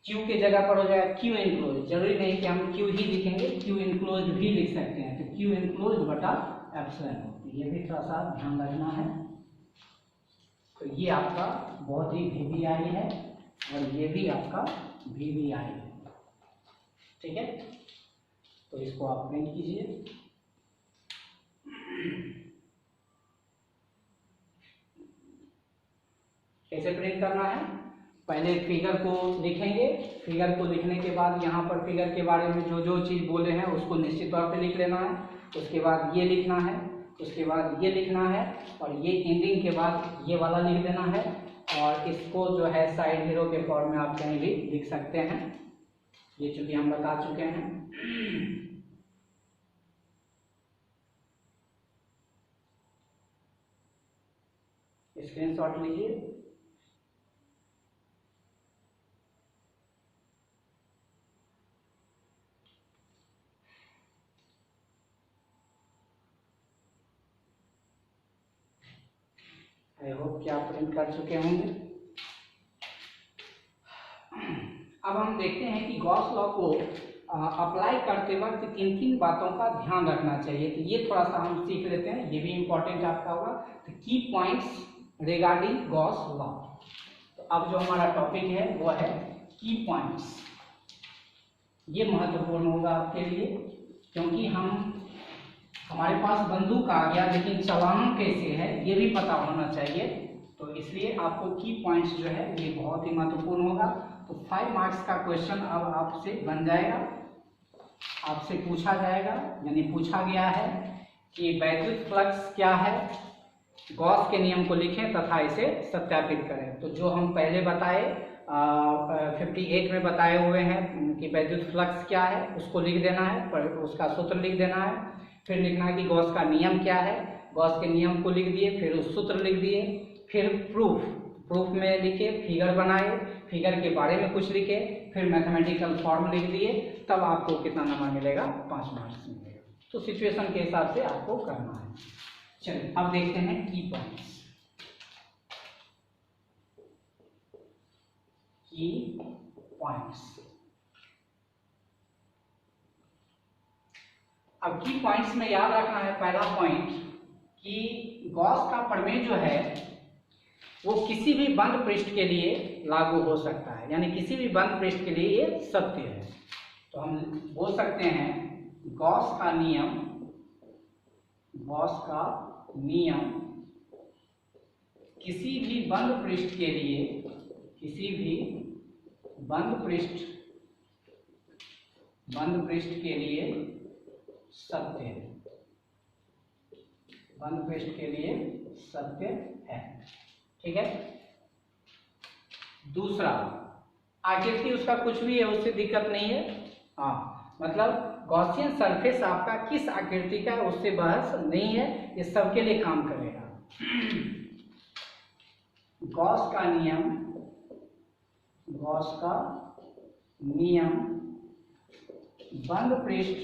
q के जगह पर हो जाएगा q इनक्लोज। जरूरी नहीं कि हम q ही लिखेंगे, q इनक्लोज भी लिख सकते हैं। तो q इनक्लोज बटा एप्सिलॉन, ये भी थोड़ा सा ध्यान रखना है। तो ये आपका बहुत ही VBI है और ये भी आपका VBI है, ठीक है। तो इसको आप प्रिंट कीजिए। कैसे प्रिंट करना है, पहले फिगर को लिखेंगे, फिगर को लिखने के बाद यहाँ पर फिगर के बारे में जो जो चीज़ बोले हैं उसको निश्चित तौर पे लिख लेना है। उसके बाद ये लिखना है, उसके बाद ये लिखना है, और ये एंडिंग के बाद ये वाला लिख देना है। और इसको जो है साइड जीरो के फॉर्म में आप कहीं भी लिख सकते हैं, ये चूंकि हम बता चुके हैं। स्क्रीनशॉट लीजिए। आई होप कि आप प्रिंट कर चुके होंगे। अब हम देखते हैं कि गॉस लॉ को अप्लाई करते वक्त किन किन बातों का ध्यान रखना चाहिए। तो ये थोड़ा सा हम सीख लेते हैं, ये भी इम्पोर्टेंट आपका होगा। तो की पॉइंट्स रिगार्डिंग गॉस लॉ। तो अब जो हमारा टॉपिक है वो है की पॉइंट्स। ये महत्वपूर्ण होगा आपके लिए, क्योंकि हमारे पास बंदूक आ गया लेकिन चलाना कैसे है ये भी पता होना चाहिए। तो इसलिए आपको की पॉइंट्स जो है ये बहुत ही महत्वपूर्ण होगा। तो 5 मार्क्स का क्वेश्चन अब आपसे बन जाएगा, आपसे पूछा जाएगा, यानी पूछा गया है कि वैद्युत फ्लक्स क्या है, गॉस के नियम को लिखें तथा इसे सत्यापित करें। तो जो हम पहले बताए 58 में बताए हुए हैं कि वैद्युत फ्लक्स क्या है, उसको लिख देना है, पर उसका सूत्र लिख देना है। फिर लिखना है कि गॉस का नियम क्या है, गॉस के नियम को लिख दिए, फिर उस सूत्र लिख दिए, फिर प्रूफ में लिखे, फिगर बनाए, फिगर के बारे में कुछ लिखे, फिर मैथमेटिकल फॉर्म लिख दिए, तब आपको कितना नंबर मिलेगा, 5 मार्क्स मिलेगा। तो सिचुएशन के हिसाब से आपको करना है। चलिए अब देखते हैं की पॉइंट्स। की पॉइंट्स, अब की पॉइंट्स में याद रखना है पहला पॉइंट कि गॉस का प्रमेय जो है वो किसी भी बंद पृष्ठ के लिए लागू हो सकता है, यानी किसी भी बंद पृष्ठ के लिए ये सत्य है। तो हम बोल सकते हैं गॉस का नियम किसी भी बंद पृष्ठ के लिए, किसी भी बंद पृष्ठ के लिए सत्य है, बंद पृष्ठ के लिए सत्य है, ठीक है। दूसरा, आकृति उसका कुछ भी है उससे दिक्कत नहीं है, हाँ, मतलब गॉसियन सरफेस आपका किस आकृति का है उससे बहस नहीं है, ये सबके लिए काम करेगा। गॉस का नियम बंद पृष्ठ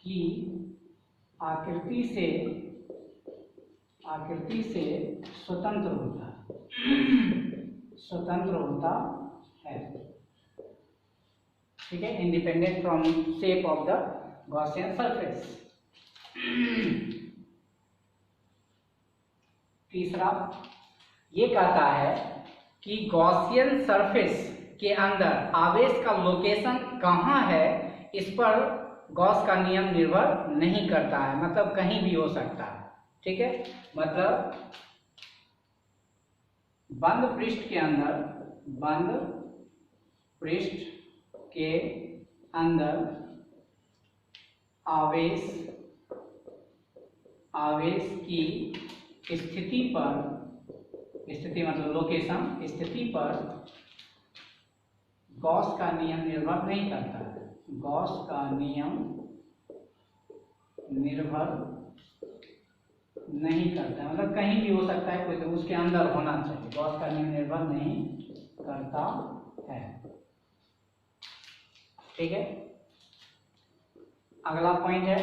की आकृति से स्वतंत्र होता है, ठीक है, independent from shape of the Gaussian surface. तीसरा ये कहता है कि गॉसियन सरफेस के अंदर आवेश का लोकेशन कहाँ है, इस पर गॉस का नियम निर्भर नहीं करता है, मतलब कहीं भी हो सकता है। ठीक है, मतलब बंद पृष्ठ के अंदर, बंद पृष्ठ के अंदर आवेश की स्थिति पर, स्थिति मतलब लोकेशन, स्थिति पर गॉस का नियम निर्भर नहीं करता है। गॉस का नियम निर्भर नहीं करता है, मतलब कहीं भी हो सकता है, कोई तो उसके अंदर होना चाहिए। गॉस का नियम निर्भर नहीं करता है। ठीक है, अगला पॉइंट है,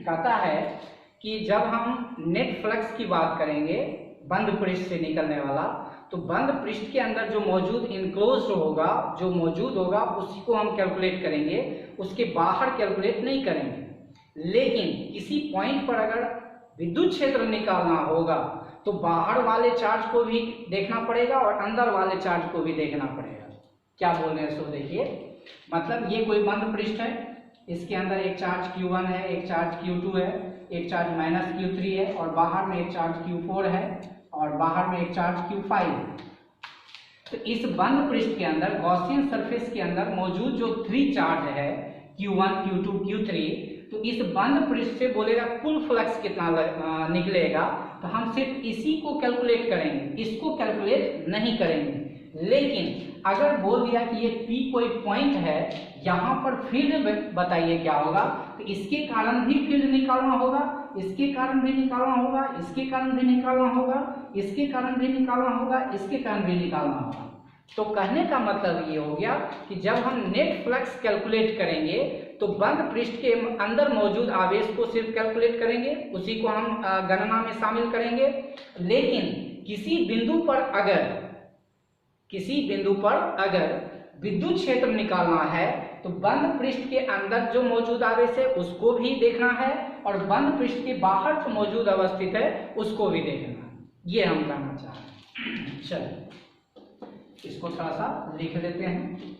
कहता है कि जब हम नेट फ्लक्स की बात करेंगे बंद पृष्ठ से निकलने वाला, तो बंद पृष्ठ के अंदर जो मौजूद इनक्लोज्ड होगा, जो मौजूद होगा उसी को हम कैलकुलेट करेंगे, उसके बाहर कैलकुलेट नहीं करेंगे। लेकिन किसी पॉइंट पर अगर विद्युत क्षेत्र निकालना होगा तो बाहर वाले चार्ज को भी देखना पड़ेगा और अंदर वाले चार्ज को भी देखना पड़ेगा। क्या बोल रहे हैं सो देखिए, मतलब ये कोई बंद पृष्ठ है, इसके अंदर एक चार्ज Q1 है, एक चार्ज Q2 है, एक चार्ज -Q3 है और बाहर में एक चार्ज Q4 है और बाहर में एक चार्ज Q5 है। तो इस बंद पृष्ठ के अंदर गॉसियन सरफेस के अंदर मौजूद जो 3 चार्ज है Q1, Q2, Q3, तो इस बंद पृष्ठ से बोलेगा कुल फ्लक्स कितना निकलेगा, तो हम सिर्फ इसी को कैलकुलेट करेंगे, इसको कैलकुलेट नहीं करेंगे। लेकिन अगर बोल दिया कि ये P कोई पॉइंट है, यहाँ पर फील्ड बताइए क्या होगा, तो इसके कारण भी फील्ड निकालना होगा, इसके कारण भी निकालना होगा, इसके कारण भी निकालना होगा, इसके कारण भी निकालना होगा, इसके कारण भी निकालना होगा। तो कहने का मतलब ये हो गया कि जब हम नेट फ्लक्स कैलकुलेट करेंगे तो बंद पृष्ठ के अंदर मौजूद आवेश को सिर्फ कैलकुलेट करेंगे, उसी को हम गणना में शामिल करेंगे। लेकिन किसी बिंदु पर अगर विद्युत क्षेत्र निकालना है तो बंद पृष्ठ के अंदर जो मौजूद आवेश है उसको भी देखना है और बंद पृष्ठ के बाहर जो मौजूद अवस्थित है उसको भी देखना है। ये हम कहना चाह रहे हैं। चलिए इसको थोड़ा सा लिख लेते हैं।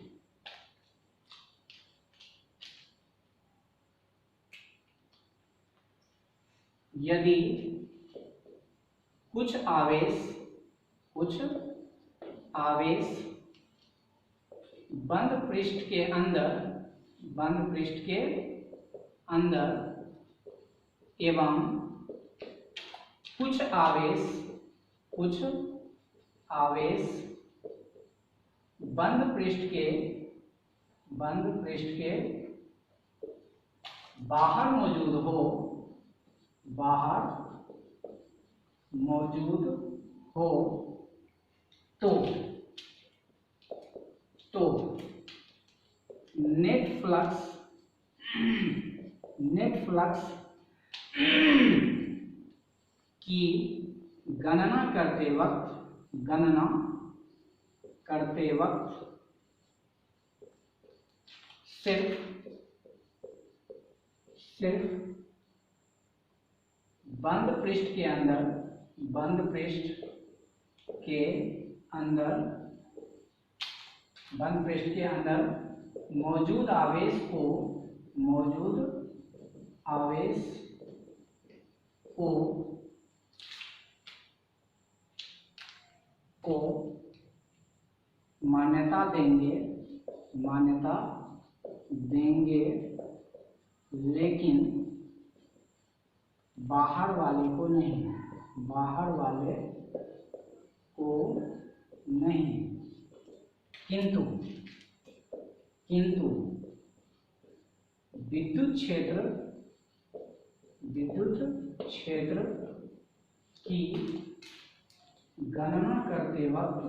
यदि कुछ आवेश बंद पृष्ठ के अंदर एवं कुछ आवेश बंद पृष्ठ के बाहर मौजूद हो तो नेट फ्लक्स की गणना करते वक्त सिर्फ बंद पृष्ठ के अंदर मौजूद आवेश को मान्यता देंगे, लेकिन बाहर वाले को नहीं। किंतु विद्युत क्षेत्र की गणना करते वक्त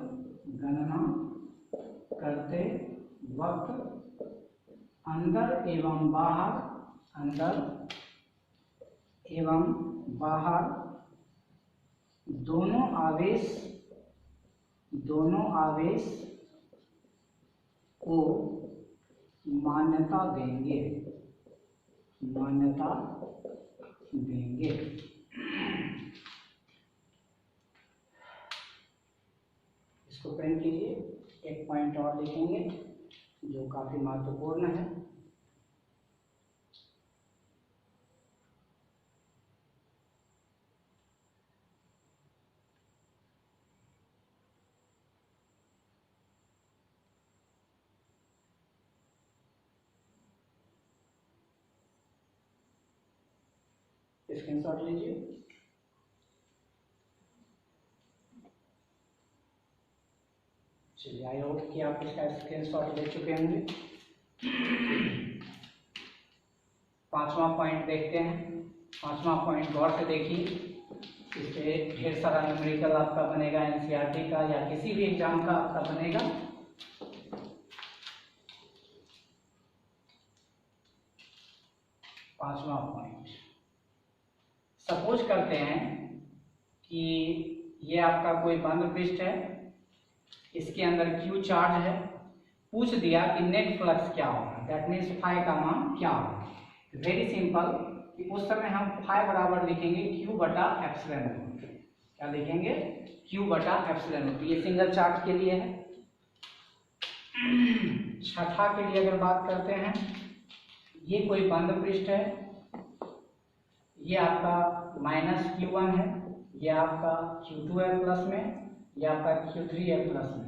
अंदर एवं बाहर दोनों आवेश को मान्यता देंगे। इसको पेन कीजिए। एक पॉइंट और लिखेंगे जो काफ़ी महत्वपूर्ण है। स्क्रीनशॉट लीजिए। चलिए, आई होप कि आप इसका स्क्रीनशॉट ले चुके होंगे। पांचवा पॉइंट देखते हैं। पांचवा पॉइंट गौर से देखिए, इस पे ढेर सारा न्यूमेरिकल आपका बनेगा, एनसीईआरटी का या किसी भी एग्जाम का आपका बनेगा। पांचवा पॉइंट, सपोज करते हैं कि ये आपका कोई बंद पृष्ठ है, इसके अंदर Q चार्ज है, पूछ दिया कि नेट फ्लक्स क्या होगा, दैट मीन्स फाई का मान क्या होगा। वेरी सिंपल, कि उस समय हम फाई बराबर लिखेंगे Q बटा एप्सिलॉन नॉट। क्या लिखेंगे? Q बटा एप्सिलॉन नॉट। ये सिंगल चार्ज के लिए है। छठा के लिए अगर बात करते हैं, ये कोई बंद पृष्ठ है, ये आपका -Q1 है, ये आपका Q2 है प्लस में, ये आपका Q3 है प्लस में।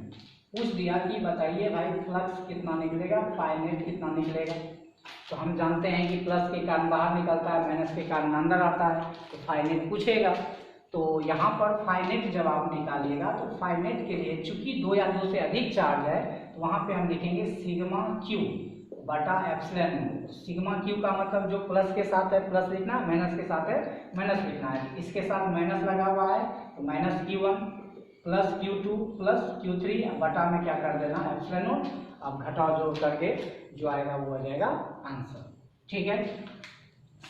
पूछ दिया कि बताइए भाई फ्लक्स कितना निकलेगा, फाई नेट कितना निकलेगा। तो हम जानते हैं कि प्लस के कारण बाहर निकलता है, माइनस के कारण अंदर आता है, तो फाई नेट पूछेगा। तो यहाँ पर फाई नेट जब आप निकालिएगा तो फाई नेट के लिए चूंकि 2 या 2 से अधिक चार्ज है, तो वहाँ पे हम लिखेंगे सिग्मा Q बटा एप्सिलॉन नॉट। सिग्मा Q का मतलब जो प्लस के साथ है प्लस लिखना है, माइनस के साथ है माइनस लिखना है। इसके साथ माइनस लगा हुआ है तो -Q1 plus Q2 plus Q3 बटा में क्या कर देना, एप्सिलॉन नॉट। अब घटाओ जोड़ करके जो आएगा वो आ जाएगा आंसर। ठीक है।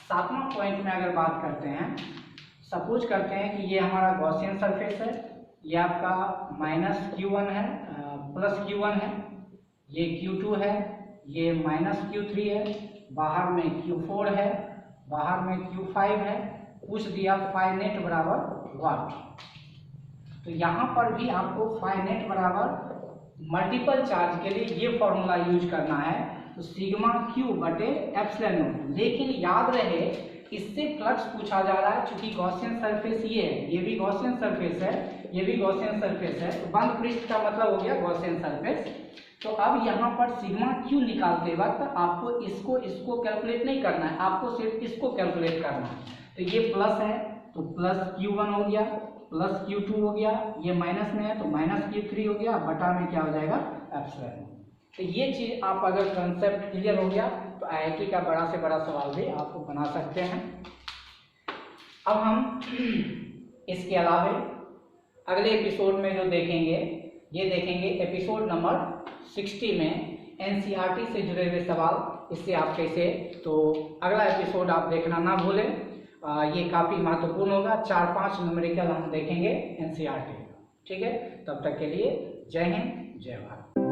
सातवां पॉइंट में अगर बात करते हैं, सपोज करते हैं कि ये हमारा गॉसियन सरफेस है, ये आपका -Q1 है प्लस Q1 है, ये Q2 है, ये -Q3 है, बाहर में Q4 है, बाहर में Q5 है। पूछ दिया फाई नेट बराबर व्हाट। तो यहाँ पर भी आपको फाई नेट बराबर मल्टीपल चार्ज के लिए ये फॉर्मूला यूज करना है, तो सिग्मा Q बटे एप्सिलॉन नॉट। लेकिन याद रहे इससे फ्लक्स पूछा जा रहा है, चूंकि गॉसियन सरफेस ये है, ये भी गॉसियन सरफेस है, ये भी गॉसियन सरफेस है, तो बंद पृष्ठ का मतलब हो गया गॉसियन सरफेस। तो अब यहाँ पर सिग्मा Q निकालते वक्त आपको इसको कैलकुलेट नहीं करना है, आपको सिर्फ इसको कैलकुलेट करना है। तो ये प्लस है तो प्लस Q1 हो गया, प्लस Q2 हो गया, ये माइनस में है तो -Q3 हो गया, बटा में क्या हो जाएगा, एप्सिलॉन। तो ये चीज आप अगर कंसेप्ट क्लियर हो गया तो आईआईटी का बड़ा से बड़ा सवाल भी आप बना सकते हैं। अब हम इसके अलावे अगले एपिसोड में जो देखेंगे, ये देखेंगे एपिसोड नंबर 60 में एनसीईआरटी से जुड़े हुए सवाल, इससे आप कैसे, तो अगला एपिसोड आप देखना ना भूलें। ये काफ़ी महत्वपूर्ण होगा। 4-5 न्यूमेरिकल हम देखेंगे एनसीईआरटी। ठीक है, तब तक के लिए जय हिंद, जय भारत।